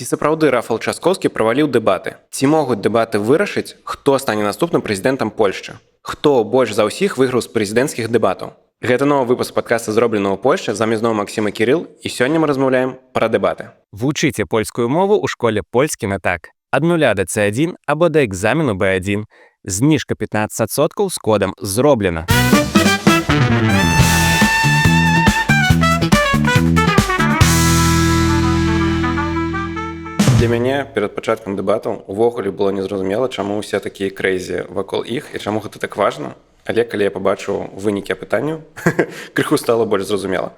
Ці сапраўды Рафал Часкоўскі праваліў дэбаты? Ці могуць дэбаты вырашыць, хто стане наступным прэзідэнтам Польшчы? Хто больш за ўсіх выйграў з прэзідэнцкіх дэбатаў? Гэта новы выпуск падкаста «Зроблена ў Польшчы». Замест зноў Максім і Кірыл. І сёння мы размаўляем пра дэбаты. Вучыце польскую мову ў школе «Польскі на так». Ад 0 да C1 або да экзамену B1. Зніжка 15% з кодам «Зроблена». Для мяне перад пачаткам дэбатаў увогуле было незразумела, чаму ўсе такія крэйзі вакол іх і чаму гэта так важна. Але калі я пабачыў вынікі апытанняў, крыху стала больш зразумела.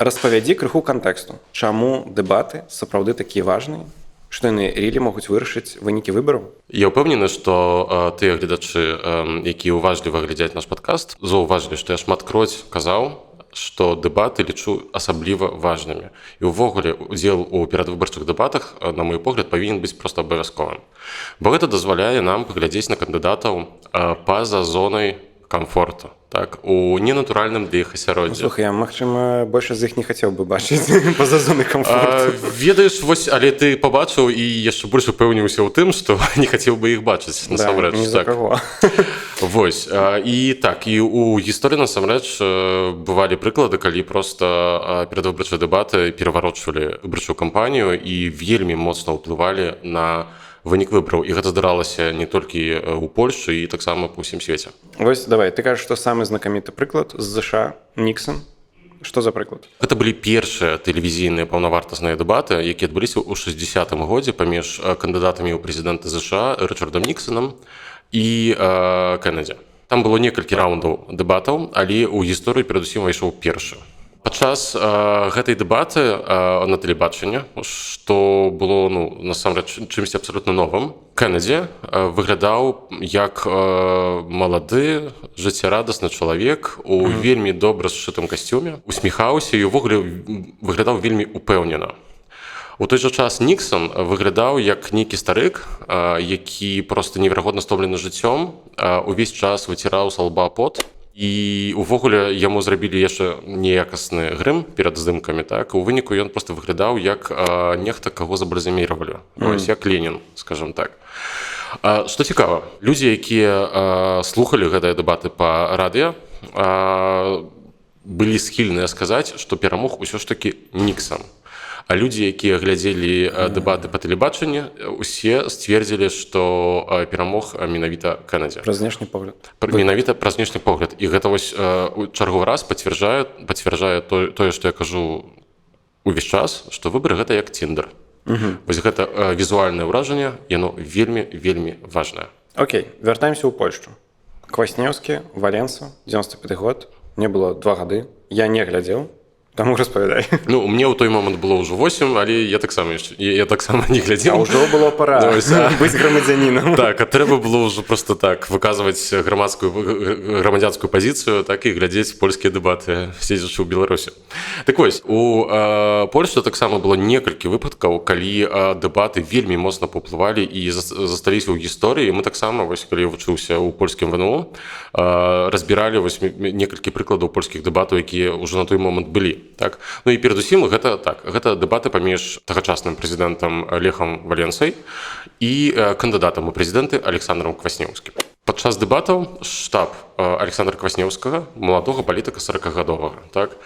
Распавядзі крыху кантэксту. Чаму дэбаты сапраўды такія важныя? Што яны рэлі могуць вырашыць вынікі выбараў? Я ўпэўнены, што тыя гледачы, якія уважліва глядзяць наш падкаст, заўважылі, што я шматкроць казаў, што дэбаты лічу асабліва важнымі. І ўвогуле удзел у перадвыбарчых дэбатах, на мой погляд, павінен быць проста абавязковым. Бо гэта дазваляе нам паглядзець на кандыдатаў па-за зонай камфорту, так, у ненатуральным для іх асяроддзі. Слухай, я, магчыма, больш з іх не хацеў бы бачыць па-за зонай камфорту. Ведаеш, вось, але ты пабачыў і яшчэ больш упэўніўся ў тым, што не хацеў бы іх бачыць, насамрэч. Да, ні за каго. Вось, і так, і ў гісторыі, насамрэч, бывалі прыклады, калі проста перадвыбарчыя дэбаты пераварочвалі выбарчую кампанію і вельмі моцна ўплывалі на вынік выбараў. І гэта здаралася не толькі ў Польшчы, і таксама па ўсім свеце. Вось, давай, ты кажаш, што самы знакаміты прыклад з ЗША Ніксон. Што за прыклад? Гэта былі першыя тэлевізійныя паўнавартасныя дэбаты, якія адбыліся ў 60-м годзе паміж кандыдатамі ў прэзідэнты ЗША Рычардам Ніксонам і Кеннеді. Там было некалькі раўндаў дэбатаў, але ў гісторыю перадусім увайшоў першы. Падчас гэтай дэбаты на тэлебачанні, што было, насамрэч, чымсьці абсалютна новым, Кеннеді выглядаў як малады, жыццярадасны чалавек у вельмі добра сшытым касцюме, усміхаўся і ўвогуле выглядаў вельмі упэўнена. У той жа час Ніксон выглядаў як нейкі старык, які проста неверагодна стомлены жыццём, увесь час выціраў са лба пот. І увогуле яму зрабілі яшчэ неякасны грым перад здымкамі, так, у выніку ён проста выглядаў як нехта, каго забальзаміравалі, як Ленін, скажам так. Што цікава, людзі, якія слухалі гэтыя дэбаты па радыё, былі схільныя сказаць, што перамог усё ж такі Ніксон. А людзі, якія глядзелі дэбаты па тэлебачанні, усе сцвердзілі, што перамог менавіта Кеннеді. Праз знешні погляд. Менавіта праз знешні погляд. І гэта вось чарговы раз пацвярджае тое, што я кажу увесь час, што выбары гэта як Тіндер. Вось гэта візуальнае ўражанне, яно вельмі, вельмі важнае. Окей, вяртаемся ў Польшчу. Кваснеўскі, Валенса, 95-й год. Мне было 2 гады. Я не глядзеў. Таму распавядай. Мне ў той момант было ўжо 8, але я таксама не глядзеў. А ўжо было пора быць грамадзянінам. Так, а трэба было ўжо проста так выказваць грамадзянскую пазіцыю, так і глядзець польскія дэбаты, седзячы ў Беларусі. Так вось, у Польшчы таксама было некалькі выпадкаў, калі дэбаты вельмі моцна паўплывалі і засталіся ў гісторыі. Мы таксама, вось, калі я вучыўся ў польскім ВНУ, разбіралі некалькі прыкладаў польскіх дэбатаў, якія ўжо на той момант былі. Так. І перадусім гэта дэбаты паміж тагачасным прэзідэнтам Лехам Валенсай і кандыдатам у прэзідэнты Александром Кваснеўскім. Падчас дэбатаў штаб Александра Кваснеўскага, маладога палітыка 40-гадовага, так,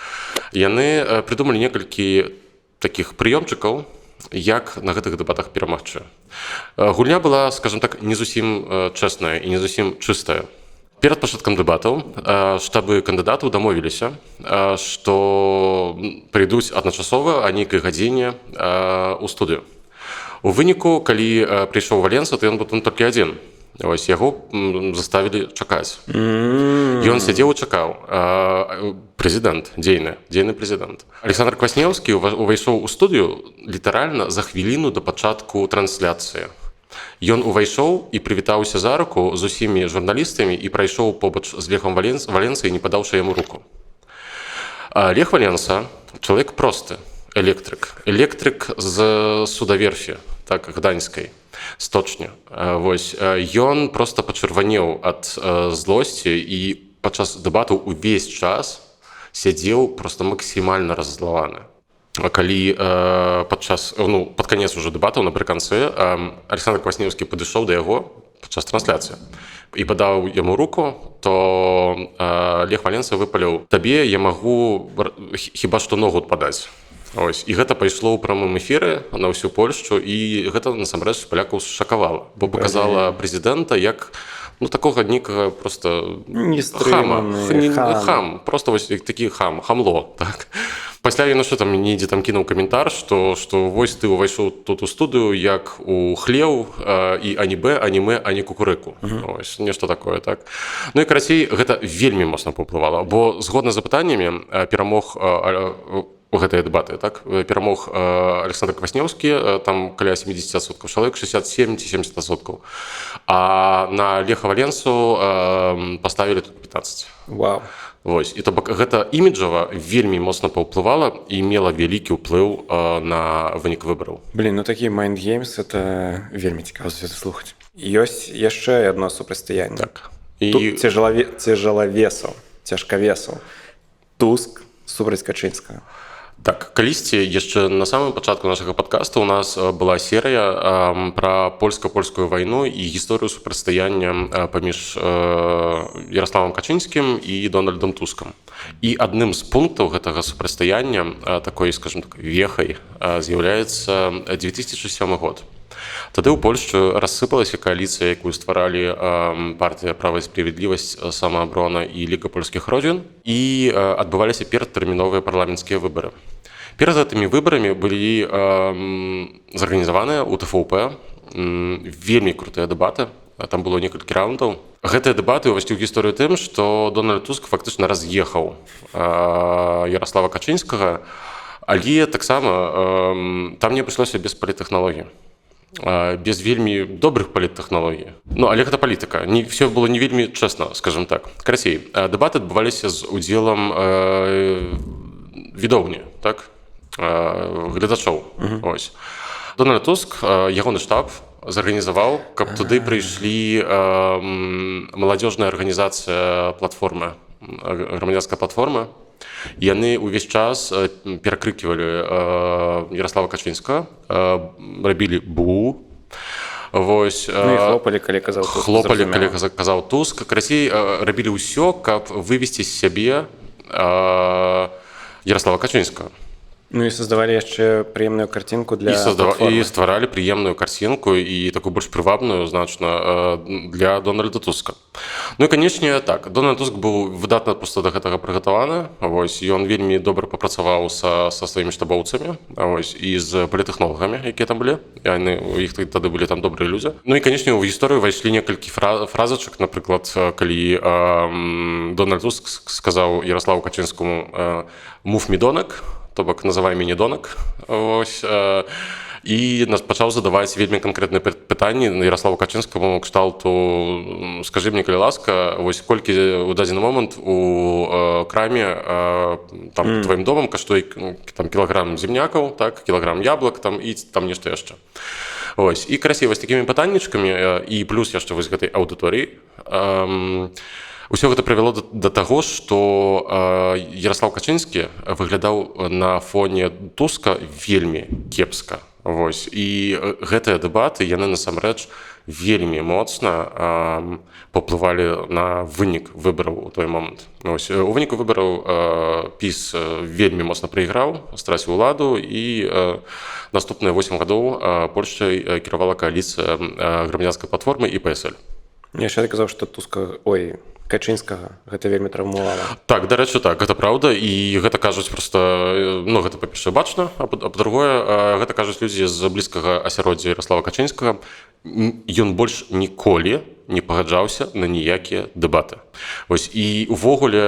яны прыдумалі некалькі такіх прыёмчыкаў, як на гэтых дэбатах перамагчы. Гульня была, скажам так, не зусім чэсная і не зусім чыстая. Перад пачаткам дэбатаў штабы кандыдатаў дамовіліся, што прыйдуць адначасова о нейкай гадзіне ў студыю. У выніку, калі прыйшоў Валенса, то ён быў там толькі адзін. Вось, яго заставілі чакаць. Ён сядзеў і чакаў. Прэзідэнт, дзейны прэзідэнт. Александр Кваснеўскі увайшоў у студыю літаральна за хвіліну да пачатку трансляцыі. Ён увайшоў і прывітаўся за руку з усімі журналістамі і прайшоў побач з Лехам Валенсай, не падаўшы яму руку. Лех Валенса – чалавек просты, электрык з судаверфі, так, гданьскай, сточні. Вось, ён проста пачырванеў ад злосці і падчас дэбатаў увесь час сядзеў проста максімальна раззлаваны. калі пад канец уже дэбатаў напрыканцы Александр Кваснеўскі падышоў да яго падчас трансляцыі і падаў яму руку, то Лех Валенса выпаліў: табе я магу хіба што ногу падаць. Ось. І гэта пайшло ў прамым эфіры на ўсю Польшчу, і гэта насамрэч палякаў шакавала, бо паказала прэзідэнта як такога нейкага просто хам, просто вось такі хамло, так. Пасля ён там недзе там кінуў каментар, што вось ты ўвайшоў тут у студыю як у хлеў і анімэ, а не кукурыку. Ось, нешта такое, так. Ну і карацей, гэта вельмі моцна паўплывала, бо згодна з запытаннямі перамог у гэтыя дэбаты, так, перамог Александр Кваснеўскі, там каля 70% чалавек, 67 ці 70%. А на Леха Валенсу паставілі тут 15. Вау. Вось. І то бок гэта іміджава вельмі моцна паўплывала і мела вялікі ўплыў на вынік выбараў. Блін, такі Mind Games, это вельмі цікава слухаць. Ёсць яшчэ адно супрацьстаянне. Так. І цяжалавесаў, цяжкавесаў. Туск супраць Качынскага. Так, калісьці яшчэ на самым пачатку нашага падкаста у нас была серыя пра польска-польскую вайну і гісторыю супрацьстаяння паміж Ярославам Качынскім і Дональдам Тускам. І адным з пунктаў гэтага супрацьстаяння, такой, скажем так, вехай, з'яўляецца 2007 год. Тады ў Польшчы рассыпалася кааліцыя, якую стваралі партыя «Права і справядлівасць», «Самааброна» і Ліга польскіх родзін, і адбываліся перадтэрміновыя парламенцкія выбары. Перад гэтымі выбарамі былі зарганізаваныя ў ТФУП вельмі крутыя дэбаты, там было некалькі раундаў. Гэтыя дэбаты ўвайшлі ў гісторыю тым, што Дональд Туск фактычна раз'ехаў Ярослава Качынскага, але таксама там не абышлося без паліттэхналогій, без вельмі добрых паліттэхналогій. Але гэта палітыка. Все было не вельмі чэсна, скажем так. Карацей, дэбаты адбываліся з удзелам видоўні, так, гледачоў. Ось. Дональд Туск, ягоны штаб зарганізаваў, каб туды прыйшлі маладзёжная арганізацыя платформы, грамадзянская платформа. Яны ўвесь час перакрыківалі Ярослава Качынскага, рабілі бу. Вось, хлопалі, калі казаў Туск. Карацей, рабілі ўсё, каб вывесці з сябе Ярослава Качынскага. І создавалі яшчэ прыемную карцінку для платформы. І стваралі прыемную карцінку і такую больш прывабную, значна, для Дональда Туска. І, канечне, так, Дональд Туск быў выдатна проста да гэтага прыгатаваны. Ён вельмі добра папрацаваў са сваімі штабоўцамі і з паліттэхнолагамі, якія там былі. У іх тады былі там добрыя людзі. І, канечне, у гісторыю ўвайшлі некалькі фразачак, напрыклад, калі Дональд Туск сказаў Ярославу Качынскаму «Move me донак», то бок называй мяне донак. І пачаў задаваць вельмі канкрэтныя пытанні Ярославу Качынскаму кшталту: скажы мне, калі ласка, вось колькі ў дадзены момант у краме там тваім домам каштуе там кілаграм земнякаў, так, кілаграм яблак там і там нешта яшчэ. Вось. І красіва з такімі пытаннічкамі і плюс яшчэ вось гэтай аўдыторыі. Усё гэта прывяло да таго, што Ярослав Качынскі выглядаў на фоне Туска вельмі кепска. Вось. І гэтыя дэбаты, яны насамрэч вельмі моцна паўплывалі на вынік выбараў у той момант. Вось. У выніку выбараў ПіС вельмі моцна прайграў, страціў уладу, і наступныя 8 гадоў Польшчай кіравала кааліцыя грамадзянскай платформы і ПСЛ. Яшчэ ты казаў, што Качынскага гэта вельмі траўмавала. Так, дарэчы, так, гэта праўда, і гэта кажуць проста, гэта па-першае бачна, а па-другое, гэта кажуць людзі з блізкага асяроддзя Ярослава Качынскага. Ён больш ніколі не пагаджаўся на ніякія дэбаты. Вось, і увогуле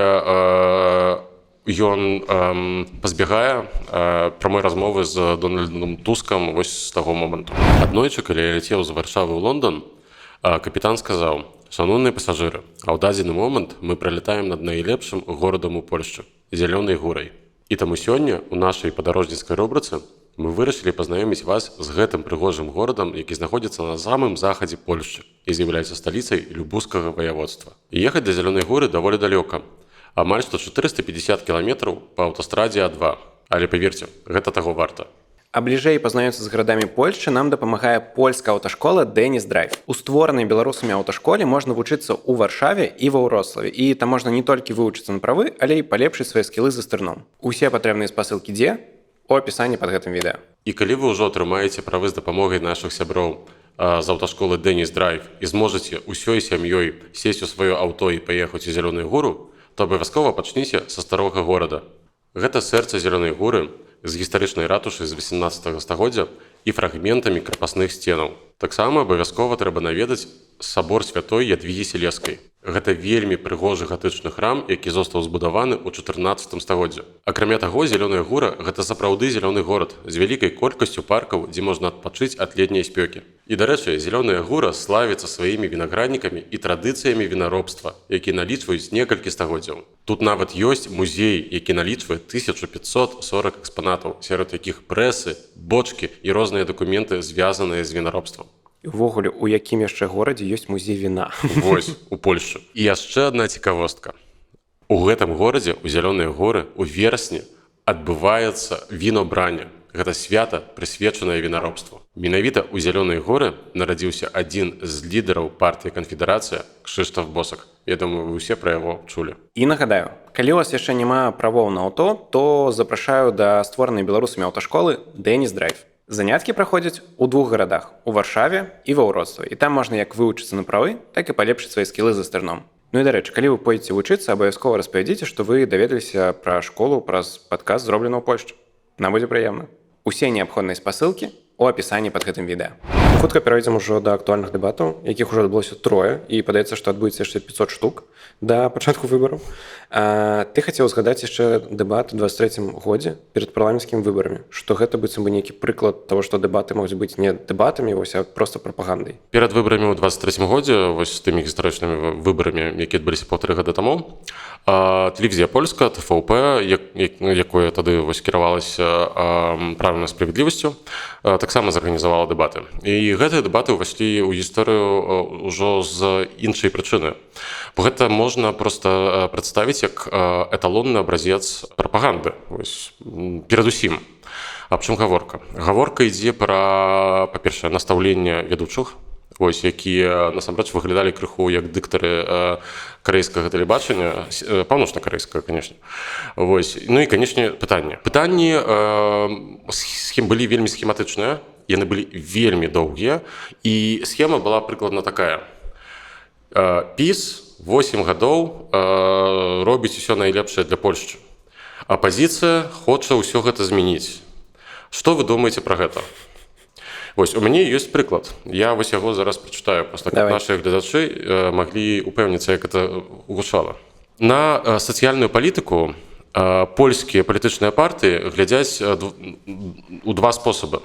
ён пазбягае прамой размовы з Дональдом Тускам вось з таго моманту. Аднойчы, калі я ляцеў з Варшавы ў Лондан, капітан сказаў: «Шановныя пасажыры, а ў дадзены момант мы пралятаем над найлепшым горадам у Польшчы – Зялёнай Гурай. І таму сёння ў нашай падарожніцкай рубрыцы мы вырашылі пазнаёміць вас з гэтым прыгожым горадам, які знаходзіцца на самым захадзе Польшчы і з'яўляецца сталіцай Любускага ваяводства. І ехаць да Зялёнай Гуры даволі далёка, амаль што 450 кіламетраў па аўтастрадзе А2. Але паверце, гэта таго варта. А бліжэй пазнаёмцца з гарадамі Польшчы нам дапамагае польская аўташкола Дэніс Драйв. У створанай беларусамі аўташколе можна вучыцца ў Варшаве і ва Ўроцлаве. І там можна не толькі вывучыцца на правы, але і палепшыць свае скілы за стырном. Усе патрэбныя спасылкі дзе? У апісанні пад гэтым відэа. І калі вы ўжо атрымаеце правы з дапамогай нашых сяброў з аўташколы Дэніс Драйв і зможаце ўсёй сям'ёй сесть у сваё аўто і паехаць у Зялёную гору, то абавязкова пачніце са старога горада. Гэта сэрца Зялёнай горы з гістарычнай ратушай з 18 стагоддзя і фрагментамі крапасных сценаў. Таксама абавязкова трэба наведаць сабор святой Ядвігі Селескай. Гэта вельмі прыгожы гатычны храм, які został збудаваны ў 14 стагоддзі. Акрамя таго, Зялёная гора – гэта сапраўды зялёны горад з вялікай колькасцю паркаў, дзе можна адпачыць ад летняй спёкі. І, дарэчы, Зялёная гора славіцца сваімі вінаграднікамі і традыцыямі вінаробства, які налічваюць некалькі стагоддзяў. Тут нават ёсць музей, які налічвае 1540 экспанатаў, сярод якіх прэсы, бочкі і розныя дакументы, звязаныя з вінаробствам. І ўвогуле, у якім яшчэ горадзе ёсць музей віна? Вось, у Польшчы. І яшчэ адна цікавостка. У гэтым горадзе, у Зялёныя горы, у верасні адбываецца вінобранне. Гэта свята, прысвечанае вінаробству. Менавіта ў Зялёныя горы нарадзіўся адзін з лідараў партыі «Канфедэрацыя» Кшыштаф Босак. Я думаю, вы ўсе пра яго чулі. І нагадаю, калі у вас яшчэ няма правоў на аўто, то запрашаю да створанай беларусамі аўташколы Дэніс Драйв. Заняткі праходзяць у двух гарадах – у Варшаве і ва Ўроцлаве. І там можна як вывучыцца на правы, так і палепшыць свае скілы за стырном. Ну і, дарэчы, калі вы пойдзеце вучыцца, абавязкова распавядзіце, што вы даведаліся пра школу праз падкаст, зроблены ў Польшчы. Нам будзе прыемна. Усе неабходныя спасылкі у апісанні пад гэтым відэа. Хутка перайдзем ужо да актуальных дэбатаў, якіх ужо адбылося 3, і падаецца, што адбудзецца яшчэ 500 штук да пачатку выбараў. Ты хацеў згадаць яшчэ дэбат у 23-м годзе перад парламенцкімі выбарамі, што гэта быццам бы нейкі прыклад таго, што дэбаты могуць быць не дэбатамі, а проста прапагандай. Перад выбарамі ў 23-м годзе, вось тымі гістарычнымі выбарамі, які адбыліся 1,5 гада таму, тэлевізія польская, ТВП, якое тады вось кіравалася правам і справядлівасцю, таксама зарганізавала дэбаты. І гэтыя дэбаты ўвайшлі ў гісторыю ўжо з іншай прычыны. Бо гэта можна проста прадставіць як эталонны абразец прапаганды. Перадусім. Аб чым гаворка? Гаворка ідзе пра, па-першае, настаўленне вядучых, якія насамрэч выглядалі крыху як дыктары карэйскага тэлебачання, паўночна-карэйскага, канешне. Ну і, канешне, пытанні. Пытанні былі вельмі схематычныя, яны былі вельмі доўгія, і схема была прыкладна такая. ПіС 8 гадоў робіць усё найлепшае для Польшчы. Апазіцыя хоча ўсё гэта змяніць. Што вы думаеце пра гэта? У мяне ёсць прыклад. Я яго зараз прачытаю, проста каб нашы гледачы маглі упэўніцца, як гэта гучала. На сацыяльную палітыку польскія палітычныя партыі глядзяць у два спосабы.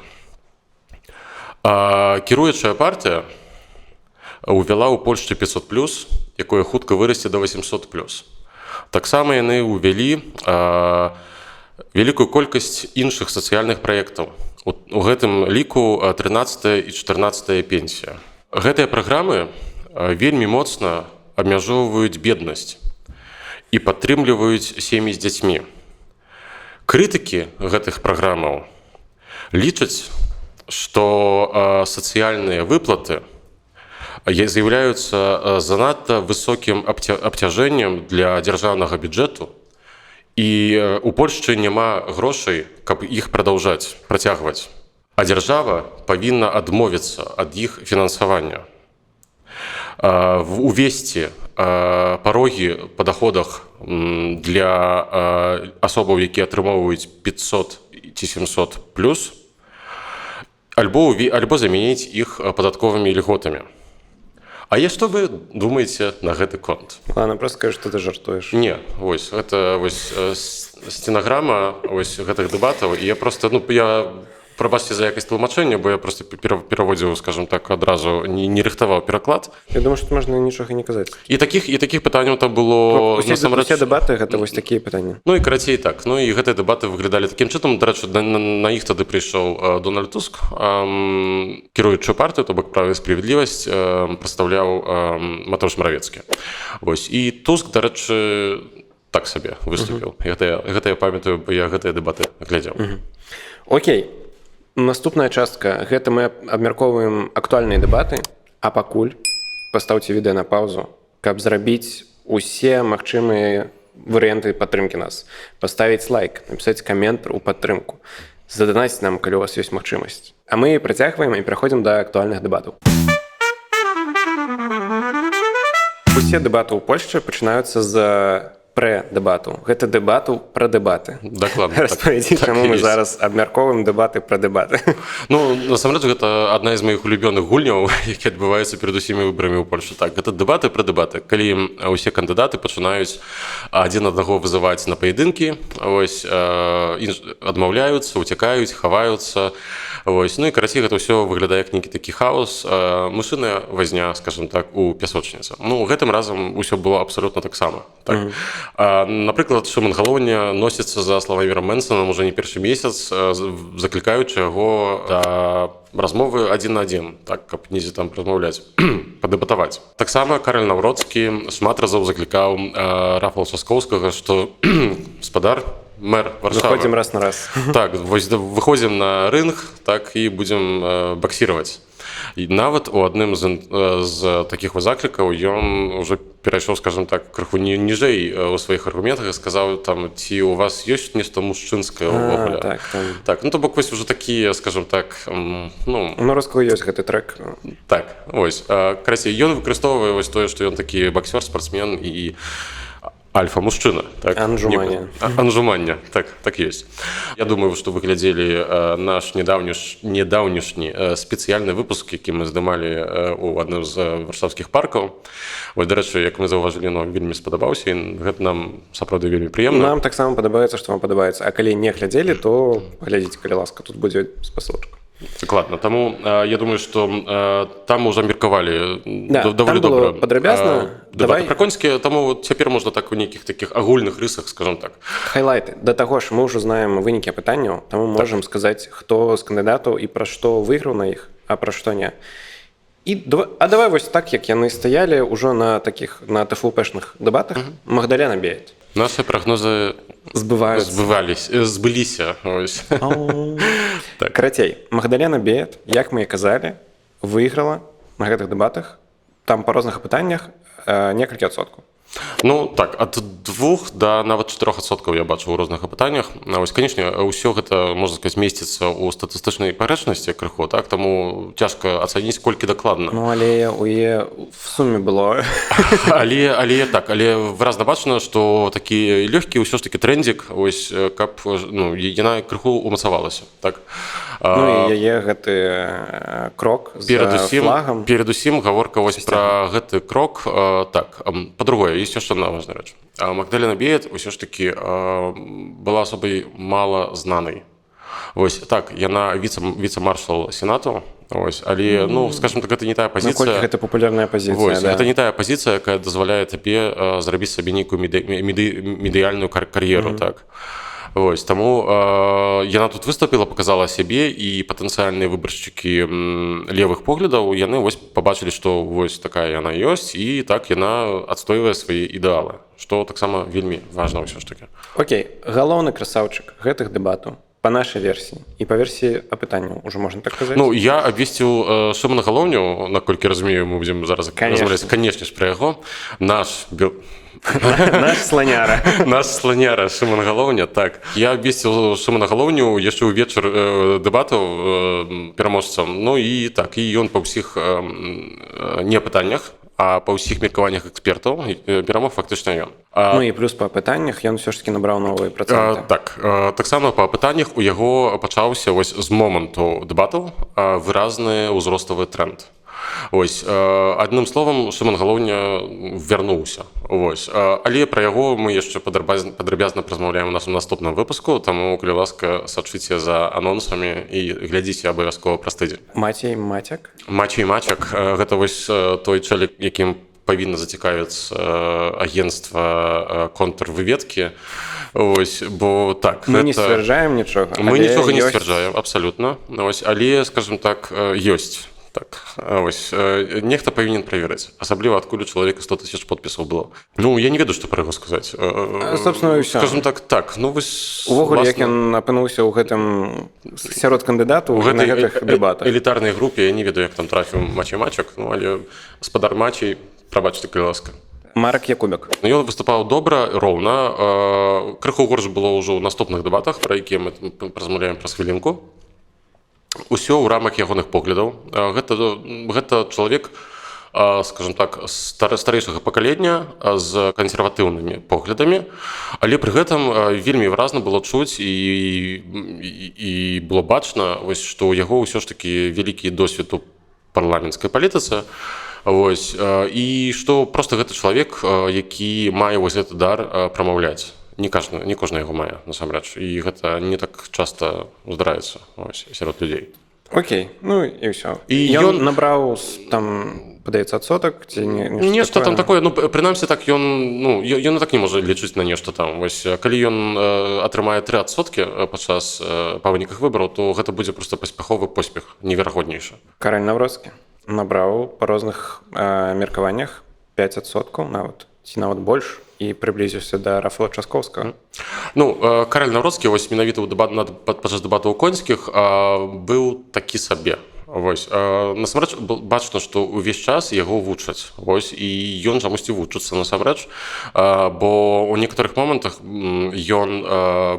Кіруючая партыя увяла ў Польшчы 500+, якое хутка вырасце да 800+. Таксама яны ўвялі вялікую колькасць іншых сацыяльных праектаў. У гэтым ліку 13-я і 14-я пенсія. Гэтыя праграмы вельмі моцна абмяжоўваюць беднасць і падтрымліваюць сем'і з дзяцьмі. Крытыкі гэтых праграмаў лічаць, што сацыяльныя выплаты з'яўляюцца занадта высокім абцяжэннем для дзяржаўнага бюджэту, і у Польшчы няма грошай, каб іх працягваць. А дзяржава павінна адмовіцца ад іх фінансавання. Увесці парогі па даходах для асобаў, якія атрымоўваюць 500 ці 700+, альбо замяніць іх падатковымі льготамі. А што вы думаеце на гэты конт? Ладно, просто скажи, што ты жартуеш. Не, гэта стенаграма гэтых дэбатаў, і я проста, прабачце за якасць тлумачэння, бо я проста пераводзіў, скажем так, адразу не рыхтаваў пераклад. Я думаю, што можна нічога не казаць. І такіх пытанняў там было... Усе дэбаты гэта вось такія пытанні. Ну і карацей так. Ну і гэтыя дэбаты выглядалі такім чынам. Дарэчы, на іх тады прыйшоў Дональд Туск, кіруючую партыю, то бок права і справядлівасць, прадстаўляў Матeusz Morawiecki. І Туск, дарэчы, так сабе выступіў. Гэта я памятаю, бо я гэтыя дэбаты глядзеў. Окей. Наступная частка. Гэта мы абмяркоўваем актуальныя дэбаты, а пакуль пастаўце відэа на паўзу, каб зрабіць усе магчымыя варыянты падтрымкі нас. Паставіць лайк, напісаць камент у падтрымку. Заданаць нам, калі у вас ёсць магчымасць. А мы працягваем і пераходзім да актуальных дэбатаў. Усе дэбаты ў Польшчы пачынаюцца з прэ-дэбату. Гэта дэбату пра дэбаты. Дакладна. Распавядзі, чаму мы зараз абмяркоўваем дэбаты пра дэбаты. Ну, насамрэч, гэта адна з маіх улюбёных гульняў, які адбываюцца перад усімі выбарамі ў Польшчы. Так, гэта дэбаты пра дэбаты. Калі ўсе кандыдаты пачынаюць адзін аднаго вызываць на паядынкі, вось, адмаўляюцца, уцякаюць, хаваюцца. Вось. Ну і карацей, гэта ўсё выглядае як нейкі такі хаос, мышыная вазня, скажем так, у пясочніцы. Ну, гэтым разам усё было абсалютна таксама. Так. Напрыклад, Шымон Галоўня носіцца за Славамірам Мэнсонам уже не першы месяц, заклікаючы яго да размовы адзін на адзін, так, каб недзе там размаўляць, падэбатаваць. Таксама Караль Наўроцкі шмат разоў заклікаў Рафала Часкоўскага, што спадар, мэр Варшавы. Выходзім раз на раз. Так, вось выходзім на рынг, так, і будзем баксіраваць. І нават у адным з такіх заклікаў ён уже перайшоў, скажем так, крыху ніжэй у сваіх аргументах і сказаў, там, ці у вас ёсць нешта мужчынскае ўвогуле. Так, ну то бок вось уже такія, скажем так, ну... Ну, раскуль ёсць гэты трэк. Так, вось. Карацей, ён выкарыстоўвае вось тое, што ён такі баксёр, спартсмен і альфа-мужчына. Так? Анжуманне. Анжуманне, так ёсць. Я думаю, што вы глядзелі наш недаўнішні спецыяльны выпуск, які мы здымалі ў адным з варшаўскіх паркаў. Вось, дарэчы, як мы заўважылі, нам вельмі спадабаўся, і гэта нам сапраўды вельмі прыемна. Нам таксама падабаецца, што вам падабаецца. А калі не глядзелі, то глядзіце, калі ласка, тут будзе спасылочка. Дакладна. Таму я думаю, што там уже меркавалі даволі добра. Там было падрабязна. Дэбаты пра конскія, таму цяпер можна так у нейкіх такіх агульных рысах, скажам так. Хайлайты. Да таго ж, мы ўжо знаем вынікі апытанняў, таму можам сказаць, хто з кандыдатаў і пра што выйграў на іх, а пра што не. А давай вось так, як яны стаялі ўжо на такіх, на ТФУПшных дэбатах. Магдалена Беет. Нашы прагнозы збыліся. Карацей, Магдалена Беет, як мы і казалі, выйграла на гэтых дэбатах, там па розных апытаннях некалькі адсоткаў. Ну так, ад 2 да нават 4% я бачу ў розных апытаннях. Вось, канешне, ўсё гэта, можна сказаць, месціцца ў статыстычнай пагрэчнасці крыху, так, таму цяжка ацаніць, колькі дакладна. Ну, але у яе в суме было. Але выразна бачна, што такі лёгкі ўсё ж такі трэндзік, ось, каб, ну, яна крыху умацавалася, так. Ну, і яе гэты крок з флагам. Перадусім гаворка вось пра гэты крок, так, па-другое, есть яшчэ одна важная рэч. Магдалена Беет ўсё ж такі была асобай мала знанай. Вось, так, яна віцэ-маршал Сенату, вось, але, ну, скажем так, гэта не тая пазіцыя... Наколькі гэта папулярная пазіцыя, вось, да. Гэта не тая пазіцыя, якая дазваляе табе зрабіць сабе нейкую медыяльную кар'еру, так. Вось, таму яна тут выступіла, паказала сябе, і патэнцыяльныя выбаршчыкі левых поглядаў, яны вось пабачылі, што вось такая яна ёсць, і так яна адстойвае свае ідэалы, што таксама вельмі важна ўсё ж такі. Окей, галоўны красаўчык гэтых дэбатаў па нашай версіі і па версіі апытанняў, ужо можна так казаць? Ну, я абвесціў Шымона Галоўню, наколькі разумею, мы будзем зараз размаўляць, канешне ж, пра яго. Наш сланяра. Наш сланяра Шымон Галоўня, так. Я абвесціў Шымона Галоўню яшчэ ўвечар дэбатаў пераможцам. Ну і так, і ён па ўсіх не апытаннях, а па ўсіх меркаваннях экспертаў перамог фактычна ён. Ну і плюс па апытаннях ён усё ж такі набраў новыя працэнты. Так, таксама па апытаннях у яго пачаўся вось з моманту дэбатаў выразны ўзроставы тренд. Ось, адным словам, Шымон Галоўня вярнуўся. Вось. Але пра яго мы яшчэ падрабязна размаўляем у нашым наступным выпуску, таму, калі ласка, сачыце за анонсамі і глядзіце абавязкова праз тыдзень. Мацей Мацяк? Мацей Мацяк, гэта вось той чалавек, якім павінна зацікавіцца агенцтва контрвыведкі. Ось, бо так, мы не сцвярджаем нічога. Мы нічога не сцвярджаем, абсалютна. Ось, але, скажем так, ёсць Так, ось, нехта павінен праверыць, асабліва адкуль у чалавека 100 000 подпісаў было. Ну, я не ведаю, што пра яго сказаць. Собственно, і ўсё. Скажем так, ну вось... Увогуле, як ён апынуўся ў гэтым сярод кандыдатаў у на гэтых дэбатах. элітарнай групе, я не ведаю, як там трафіў Мачай-Мачак, ну, але спадар Мачай, прабачце, калі ласка. Марак Якубік. Ён выступаў добра, роўна. Крыху горш было ўжо ў наступных дэбатах, пра якія мы размаўляем праз хвілінку. Усё ў рамах ягоных поглядаў. Гэта чалавек, скажем так, старэйшага пакалення з кансерватыўнымі поглядамі, але пры гэтым вельмі выразна было чуць і было бачна, што ў яго ўсё ж такі вялікі досвед у парламенцкай палітыцы. Вось, і што проста гэта чалавек, які мае вось гэты дар прамаўляць. Не кожны яго мае, насамрэч. І гэта не так часта здараецца сярод людзей. Окей, ну і ўсё. І ён набраў, там, падаецца, адсотак? Ці нешта там такое, ну, прынамсі так, ён так не можа лічыць на нешта там. Вось, калі ён атрымае 3% падчас па выніках выбараў, то гэта будзе проста паспяховы поспех, неверагоднейшы. Караль Навроцкі набраў па розных меркаваннях 5% нават, ці нават больш, і прыблізіўся да Рафала Часкоўскага. Ну, Караль Навроцкі, вось менавіта падчас дэбатаў конскіх быў такі сабе. Вось, насамрэч, бачна, што ўвесь час яго вучаць. Вось, і ён чамусьці вучыцца, насамрэч, бо ў некаторых момантах ён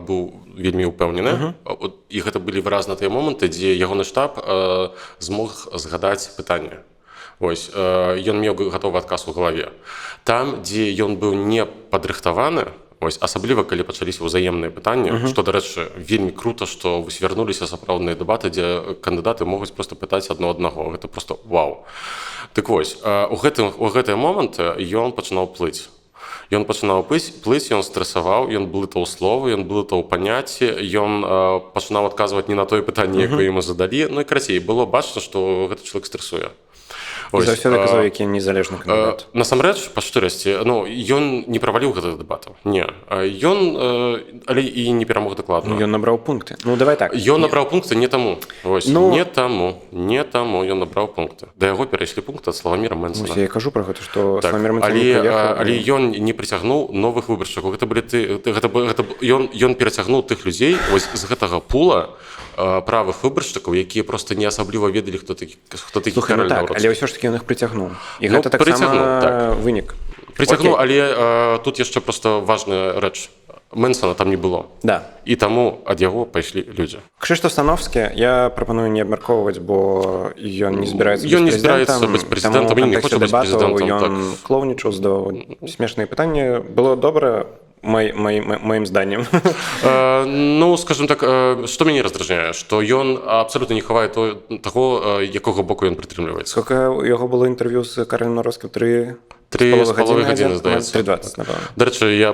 быў вельмі ўпэўнены, і гэта былі выразна тыя моманты, дзе ягоны штаб змог згадаць пытанне. Вось, ён меў гатовы адказ у галаве. Там, дзе ён быў не падрыхтаваны, вось, асабліва, калі пачаліся ўзаемныя пытанні, што, дарэчы, вельмі крута, што вярнуліся сапраўдныя дэбаты, дзе кандыдаты могуць проста пытаць аднаго. Гэта проста вау. Так вось, у гэтыя моманты ён пачынаў плыць. Ён пачынаў плыць, ён стрэсаваў, ён блытаў словы, ён блытаў паняцці, ён пачынаў адказваць не на тое пытанне, якое яму задалі. Ну і крацей, было бачна, што гэты чалавек стрэсуе. Заўсёды казаў, які незалежны кандыдат. Насамрэч, па шчырасці, ён не праваліў гэтых дэбатаў. Не. Але і не перамог дакладна. Ён набраў пункты. Ну, давай так. Ён набраў пункты не таму. Не таму ён набраў пункты. Да яго перайшлі пункты ад Славаміра Мэнсана. Я кажу пра гэта, што Славамір Мэнсан не прыехаў. Але ён не прыцягнуў новых выбаршчыкаў. Ён перацягнуў тых людзей з гэтага пула правых выбаршчыкаў, якія проста не асабліва ведалі, хто такі Караль Навроцкі. Але ўсё ж такі ён іх прыцягнуў. І гэта таксама вынік. Прыцягнуў, але тут яшчэ проста важная рэч. Мэнсана там не было. Да. І таму ад яго пайшлі людзі. Кшыштоф Станоўскі я прапаную не абмяркоўваць, бо ён не збіраецца быць прэзідэнтам, і не хоча быць прэзідэнтам. Ён клоўнічаў, задаваў смешныя пытанні. Было добра, моим зданнем. Ну, скажем так, што мяне раздражняе, што ён абсалютна не хавае таго, якога боку ён прытрымліваецца. Сколько у яго было інтэрв'ю з Каралем Навроцкім? 3,5 гадзіны, здаецца. 3:20, напэўна. Дарэчы, я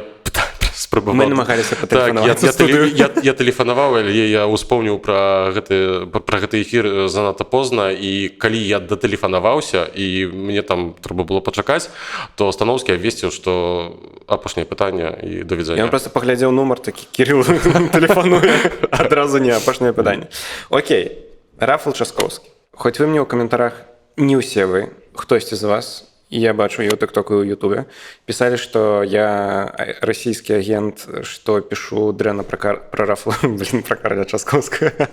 спрабаваў. Мы намагаліся патэлефанаваць. Я тэлефанаваў, але я успомніў пра гэты эфір занадта позна, і калі я датэлефанаваўся, і мне там трэба было пачакаць, то Станоўскі абвесціў, што апошняе пытанне і да відзення. Ён проста паглядзеў нумар, такі Кірыл тэлефануе, адразу не апошняе пытанне. Окей, Рафал Часкоўскі. Хоць вы мне ў каментарах, не ўсе вы, хтосьці з вас, я бачу і ў тык-току, і ў ютубе, пісалі, што я расійскі агент, што пішу дрэнна пра Рафала, пра Караля Часкоўскага.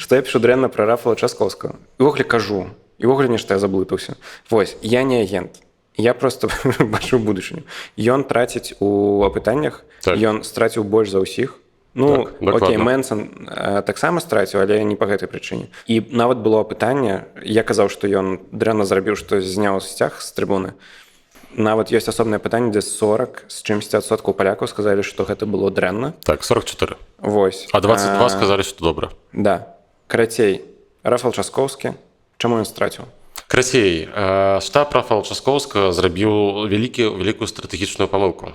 Што я пішу дрэнна пра Рафала Часкоўскага. І ўвогуле кажу, і ўвогуле нешта я заблытаўся. Вось, я не агент. Я просто бачу будучыню. Ён траціць у апытаннях, ён страціў больш за ўсіх. Ну, окей, Мэнсон таксама страціў, але не па гэтай прычыне. І нават было пытанне, я казаў, што ён дрэнна зрабіў, што зняў сцяг з трыбуны. Нават ёсць асобнае пытанне, дзе 40 з чымсьці адсоткаў палякаў сказалі, што гэта было дрэнна. Так, 44. Вось. А 22 сказалі, што добра. Да. Карацей, Рафал Часкоўскі, чаму ён страціў? Карацей, штаб Рафала Часкоўскага зрабіў вялікую стратэгічную памылку.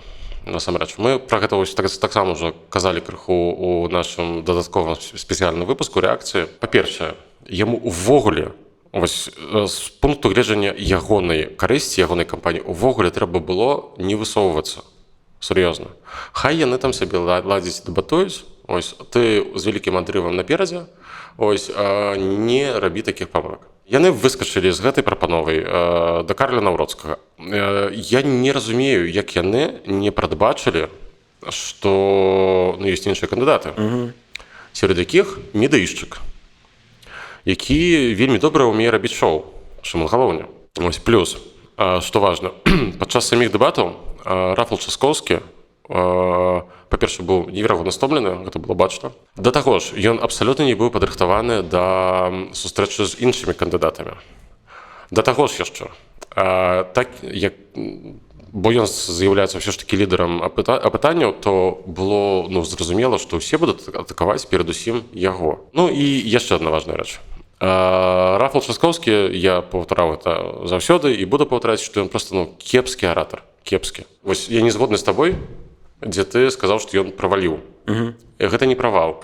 Насамрэч, мы пра гэта таксама ўжо казалі крыху у нашым дадатковым спецыяльным выпуску рэакцыі. Па-першае, яму ўвогуле, з пункту гледжання ягонай карысці, ягонай кампаніі, увогуле трэба было не высоўвацца. Сур'ёзна. Хай яны там сябе ладзіць, дэбатуюць. Ось, ты з вялікім адрывам наперадзе, Ось, не рабі такіх памылак. Яны выскачылі з гэтай прапановай да Карля Наўроцкага. Я не разумею, як яны не прадбачылі, што ёсць іншыя кандыдаты, сярод якіх медыйшчык, які вельмі добра ўмее рабіць шоу, Шымон Галоўня. Ось плюс, што важна, падчас саміх дэбатаў Рафал Часкоўскі, па-перша, быў неверагодна стомлены, гэта было бачна. Да таго ж, ён абсалютна не быў падрыхтаваны да сустрэчы з іншымі кандыдатамі. Да таго ж яшчэ, так як бо ён з'яўляецца ўсё ж такі лідарам апытанняў, то было зразумела, што ўсе будуць атакаваць перадусім яго. Ну і яшчэ адна важная рэч. Рафал Часкоўскі, я паўтараў гэта заўсёды і буду паўтараць, што ён проста кепскі аратар, кепскі. Вось я не згодны з табой, дзе ты сказаў, што ён праваліў. Гэта не правал.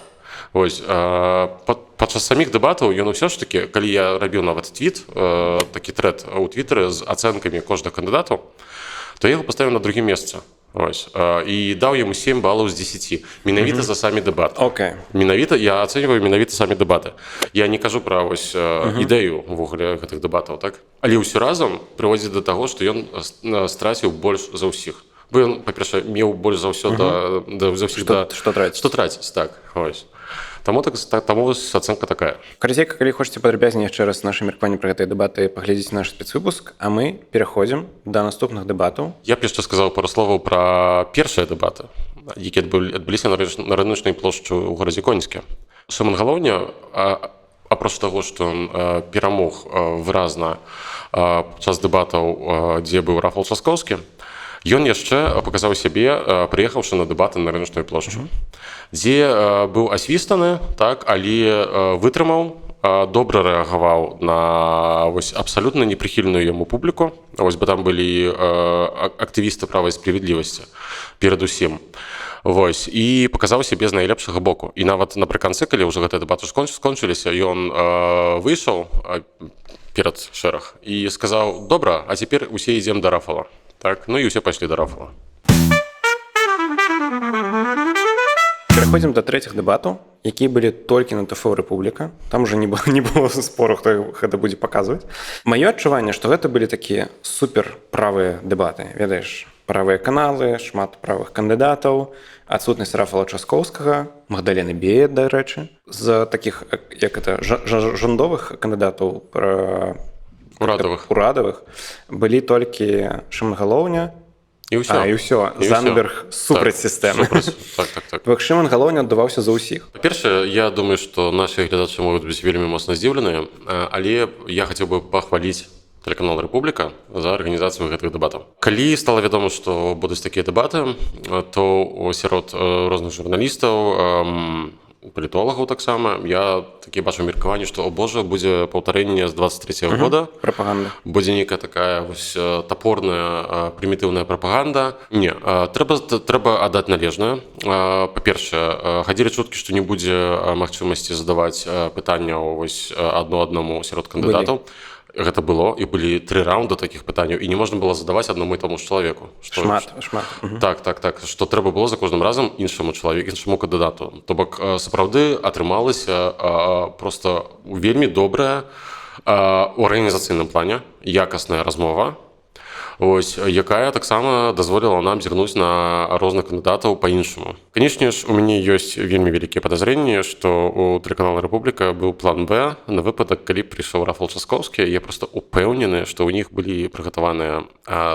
Вось, падчас саміх дэбатаў ён усё ж такі, калі я рабіў нават твіт, такі трэд у твітары з ацэнкамі кожных кандыдатаў, то я яго паставіў на другім месцы. Ось, і даў яму 7 балаў з 10. Менавіта за самі дэбаты. Менавіта, я ацэньваю менавіта самі дэбаты. Я не кажу пра ідэю ўвогуле гэтых дэбатаў, так? Але ўсё разам прыводзіць да таго, што ён страціў больш за ўсіх. Бо ён, па-перша, меў больш за ўсё Што траціць, так. Ось. Таму ацэнка такая. Карзейка, калі хочаце падрабязней яшчэ раз наша меркаванне пра гэтыя дэбаты, паглядзіце наш спецвыпуск, а мы пераходзім да наступных дэбатаў. Я б яшчэ сказаў пару словаў пра першыя дэбаты, якія адбыліся на рыночнай плошчы ў горадзе Коньске. Шымон Галоўня, апроч таго, што ён перамог выразна падчас дэбатаў, дзе быў Рафал Часкоўскі, ён яшчэ паказаў сябе, прыехаўшы на дэбаты на рыночную плошчу, дзе быў асвістаны, так, але вытрымаў, добра рэагаваў на абсалютна непрыхільную яму публіку, бо там былі актывісты права і справядлівасці перадусім. Вось, і паказаў сябе з найлепшага боку. І нават напрыканцы, калі ўжо гэтыя дэбаты скончыліся, ён выйшаў перад шэраг і сказаў: добра, а цяпер усе ідзем да Рафала. Так, ну і ўсе пайшлі да Рафала. Пераходзім да трэціх дэбатаў, якія былі толькі на ТФ Рэпубліка. Там уже не было спору, хто гэта будзе паказваць. Маё адчуванне, што гэта былі такія суперправыя дэбаты. Ведаеш, правыя каналы, шмат правых кандыдатаў, адсутнасць Рафала Часкоўскага, Магдалены Бея, дарэчы. З такіх, як это, жандовых кандыдатаў урадавых былі толькі Шымон Галоўня і ўсё. Занберг супраць сістэмы. Так. Шымон Галоўня аддаваўся за ўсіх. Па-першае, я думаю, што нашы гледачы могуць быць вельмі моцна здзіўленыя, але я хацеў бы пахваліць тэлеканал «Рэпубліка» за арганізацыю гэтых дэбатаў. Калі стала вядома, што будуць такія дэбаты, то сярод розных журналістаў, палітолагаў таксама, я такі бачу меркаванне, што, о божа, будзе паўтарэнне з 23-го года. Прапаганда. Будзе нейкая такая тапорная, прымітыўная прапаганда. Не, трэба аддаць належнае. Па-першае, хадзілі чуткі, што не будзе магчымасці задаваць пытанняў адно-аднаму сярод кандыдатаў. Гэта было, і былі 3 раунда такіх пытанняў, і не можна было задаваць аднаму і таму ж чалавеку. Шмат. Так, што трэба было за кожным разам іншаму чалавеку, іншаму кандыдату. То бок, сапраўды атрымалася проста вельмі добрая у арганізацыйным плане, якасная размова, якая таксама дазволіла нам зірнуць на розных кандыдатаў па-іншаму. Канечне ж, у мяне ёсць вельмі вялікія падазрэнні, што у тэлеканала «Рэпубліка» быў план Б на выпадак, калі прыйшоў Рафал Часкоўскі. Я проста упэўнены, што ў них былі прыгатаваныя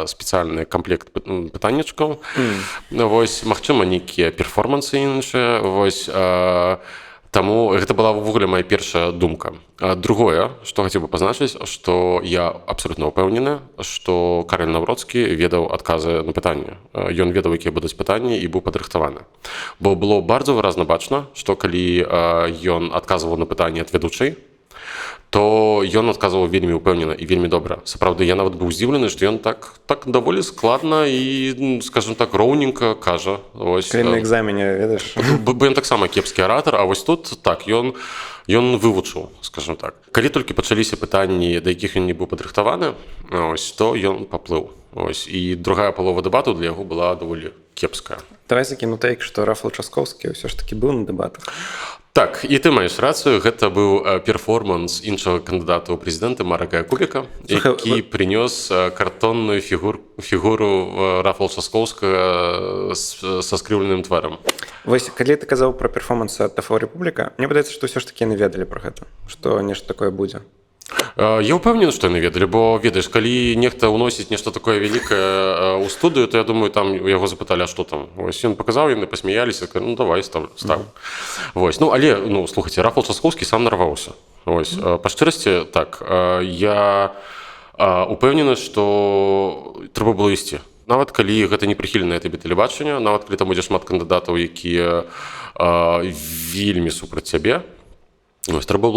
спецыяльны камплект пытаннячкаў. Магчыма, нейкія перформансы іншыя. Таму гэта была ўвогуле моя першая думка. Другое, што хацеў бы пазначыць, што я абсалютна ўпэўнены, што Карл Наўроцкі ведаў адказы на пытанні. Ён ведаў, якія будуць пытанні, і быў падрыхтаваны. Бо было bardzo выразна бачна, што калі ён адказваў на пытанні ад ведучай, то ён адказваў вельмі ўпэўнена і вельмі добра. Сапраўды, я нават быў здзіўлены, што ён так даволі складна і, скажем так, роўненька кажа. Калі на экзамене, ведаеш? Бо ён таксама кепскі аратар, а вось тут так, ён вывучыў, скажем так. Калі толькі пачаліся пытанні, да якіх ён не быў падрыхтаваны, то ён паплыў. І другая палова дэбату для яго была даволі кепская. Давай закіну тэйк, што Рафал Часкоўскі ўсё ж такі быў на дэбатах. Так, і ты маеш рацыю, гэта быў перформанс іншага кандыдата ў прэзідэнты Марака Якубіка, які прынёс картонную фігуру Рафала Часкоўскага са скрыўленым тварам. Вось, калі ты казаў пра перформанс ад ТФО «Рэпубліка», мне падаецца, што ўсё ж такі яны ведалі пра гэта, што нешта такое будзе. Я ўпэўнены, што яны ведалі, бо ведаеш, калі нехта ўносіць нешта такое вялікае ў студыю, то я думаю, там яго запыталі, а што там. Вось ён паказаў, яны пасмяяліся, ну давай став. Вось, ну але, ну слухайце, Рафал Часкоўскі сам нарваўся. Вось, па шчырасці, так, я упэўнены, што трэба было ісці. Нават калі гэта не прыхільнае табе тэлебачанне, нават калі там будзе шмат кандыдатаў, якія вельмі супраць цябе, вось, трэба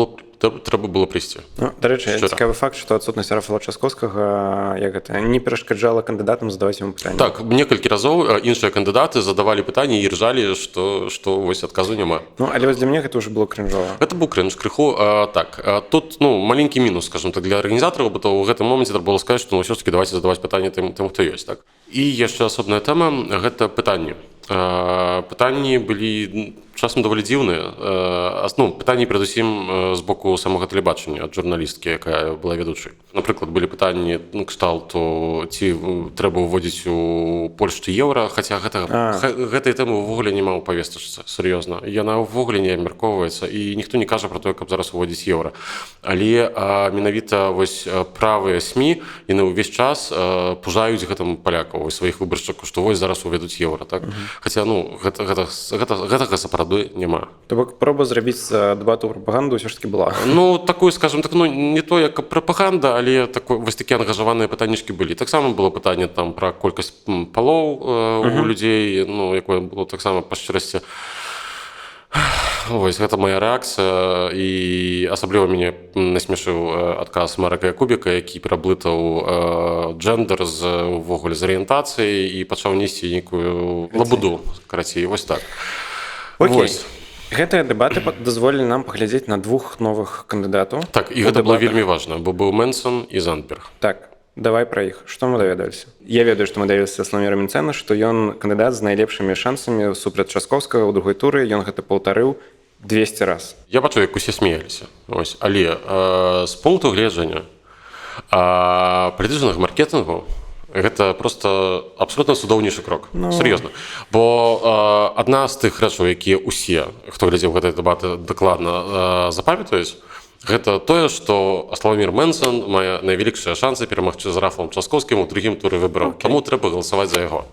было прыйсці. Ну, дарэчы, цікавы факт, што адсутнасць Рафала Часкоўскага не перашкаджала кандыдатам задаваць яму пытанні. Так, некалькі разоў іншыя кандыдаты задавалі пытанні і ржалі, што вось адказу няма. Ну, але вось для мяне гэта ўжо было крынжова. Гэта быў крынж крыху. Так, тут, ну, маленькі мінус, скажем так, для арганізатараў, бо то ў гэтым моменце трэба было сказаць, што ўсё ж такі давайце задаваць пытанні тым, хто ёсць, так. І яшчэ асобная тэма гэта пытанні. Пытанні былі часам даволі дзіўныя. Ну, пытанні перадусім з боку самога тэлебачання ад журналісткі, якая была ведучай. Напрыклад, былі пытанні кшталту, ці трэба ўводзіць у Польшчы еўра, хаця гэтай тэмы ўвогуле няма ў павестачцы, сур'ёзна. Яна ўвогуле не абмяркоўваецца, і ніхто не кажа пра тое, каб зараз уводзіць еўра. Але менавіта вось правыя СМІ, яны ўвесь час пужаюць гэтым палякаў, сваіх выбаршчыкаў, што вось зараз уведуць еўра, так? Хаця, ну, гэтага сапраўды няма. То бок проба зрабіць дэбату прапаганду ўсё ж такі была. Ну, такой, скажем так, ну, не то, як прапаганда, але вось такія ангажаваныя пытаннічкі былі. Таксама было пытанне там пра колькасць палоў у людзей, ну, якое было таксама па шчырасці. Вось, гэта моя рэакцыя, і асабліва мяне насмешыў адказ Марака Якубіка, які пераблытаў джэндэр увогуле з арыентацыяй і пачаў несці нейкую лабуду, карацей, вось так. Окей. Гэтыя дэбаты дазволілі нам паглядзець на двух новых кандыдатаў. Так, і гэта было вельмі важна, бо быў Мэнсон і Зандберг. Так, давай пра іх. Што мы даведаліся? Я ведаю, што мы даведаліся Слаўміра Мінцэна, што ён кандыдат з найлепшымі шансамі супраць Часкоўскага ў другой туры, ён гэта паўтарыў 200 раз. Я бачу, як усе смеяліся. Ось. Але з пункту гледжання палітычнага маркетынгу гэта просто абсолютна цудоўнейшы крок. Сур'ёзна. Бо адна з тых рэчаў, якія ўсе, хто глядзеў гэтыя дэбаты, дакладна запамятаюць, гэта тое, што Слаўмір Мэнсон мае найвялікшыя шансы перамагчы з Рафалам Часкоўскім у другім туры выбараў. Таму трэба галасаваць за яго.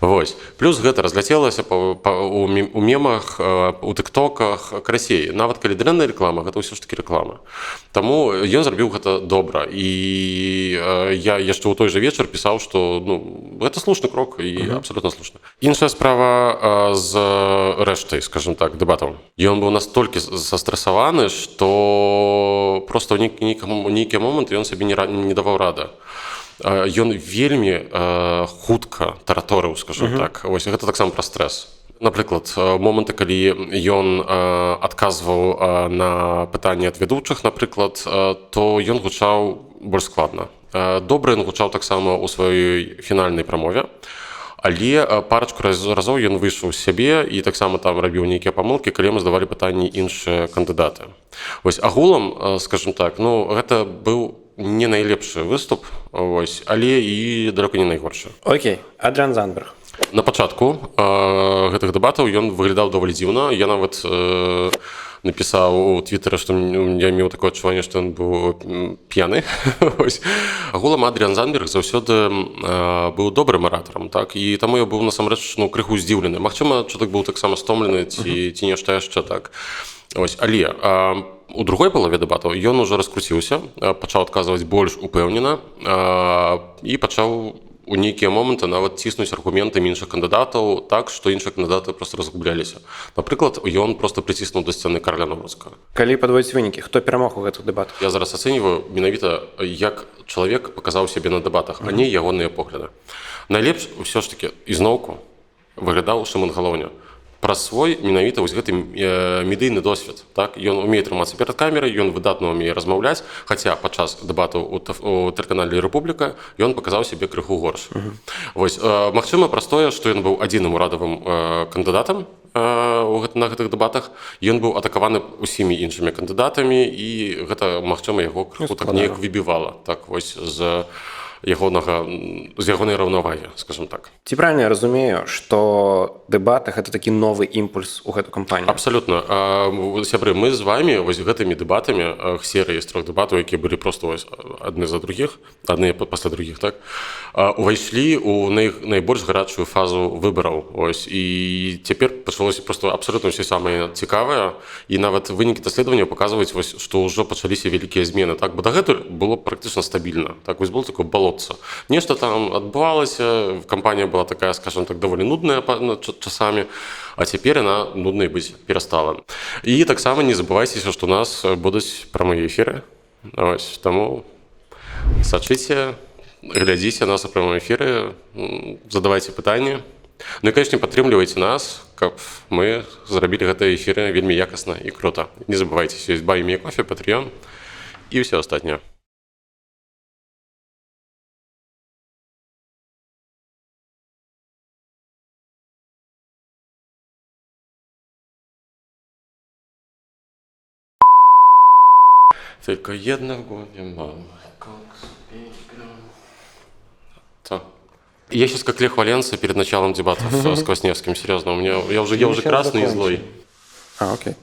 Вось. Плюс гэта разляцелася у мемах, у тыктоках, карацей. Нават калі дрэнная рэклама, гэта ўсё ж такі рэклама. Таму ён зрабіў гэта добра. І я яшчэ ў той жа вечар пісаў, што гэта слушны крок і абсолютна слушны. Іншая справа з рэштай, скажем так, дэбатаў. Ён быў настолькі застрасаваны, што просто ў нейкі момант ён сабе не даваў рады. Ён вельмі хутка тараторыў, скажем так. Вось гэта таксама пра стрэс. Напрыклад, моманты, калі ён адказваў на пытанні ад вядучых, напрыклад, то ён гучаў больш складна. Добра ён гучаў таксама ў сваёй фінальнай прамове. Але парачку разоў ён выйшаў з сябе і таксама там рабіў нейкія памылкі, калі мы здавалі пытанні іншыя кандыдаты. Вось агулам, скажем так, гэта быў не найлепшы выступ, вось, але і далёка не найгоршы. Окей, Адрыан Зандберг. На пачатку гэтых дэбатаў ён выглядаў даволі дзіўна. Я нават напісаў у твітары, што я меў такое адчуванне, што ён быў п'яны. Агулам Адрыан Зандберг заўсёды быў добрым аратарам, так, і таму я быў насамрэч крыху здзіўлены. Магчыма, чутак быў таксама стомлены ці нешта яшчэ так. Але у другой палове дэбатаў ён ужо раскруціўся, пачаў адказваць больш упэўнена і пачаў у нейкія моманты нават ціснуць аргументамі іншых кандыдатаў так, што іншыя кандыдаты проста разгубляліся. Напрыклад, ён проста прыціснуў да сцэны Карля Навроцкага. Калі падводзіць вынікі, хто перамог у гэтых дэбатах? Я зараз ацэньваю менавіта, як чалавек паказаў сябе на дэбатах, а не ягоныя погляды. Найлепш усё ж такі ізноўку выглядаў Шымон Галоўня. Праз свой менавіта вось гэты медыйны досвед. Так? Ён умее трымацца перад камерай, ён выдатна умее размаўляць, хаця падчас дэбатаў у тэлеканале «Рэпубліка» ён паказаў сябе крыху горш. Вось, магчыма, праз тое, што ён быў адзіным урадавым кандыдатам на гэтых дэбатах. Ён быў атакаваны ўсімі іншымі кандыдатамі, і гэта, магчыма, яго крыху так неяк выбівала так вось з ягонай раўнавагі, скажем так. Ці правильно я разумею, што дэбаты гэта такі новы імпульс у гэту кампанію? Абсалютна. Сябры, мы з вамі вось гэтымі дэбатамі, серыяй з 3 дэбатаў, якія былі проста вось адны за другіх, адны пасля другіх, так, увайшлі ў найбольш гарачую фазу выбараў. Ось. І цяпер пачалося проста абсалютна ўсе самыя цікавыя, і нават вынікі даследавання паказваюць, вось, што ўжо пачаліся вялікія змены. Так, бо дагэтуль было практычна стабільна. Так, вось было такое балотца. Нешта там адбывалася, кампанія была такая, скажем так, даволі нудная часамі, а цяпер яна нуднай быць перастала. І таксама не забывайцеся, што у нас будуць прамыя эфіры. Ось, таму сачыце, глядзіце нас у прамыя эфіры, задавайце пытанні. Ну і, канечне, падтрымлівайце нас, каб мы зрабілі гэтыя эфіры вельмі якасна і крута. Не забывайцеся, ёсць Buy Me a Coffee, Patreon і ўсё астатняе. Только одного не мало. Я сейчас как Лех Валенса перед началом дебатов с Квасневским, серьезно. Я уже красный и злой. Окей.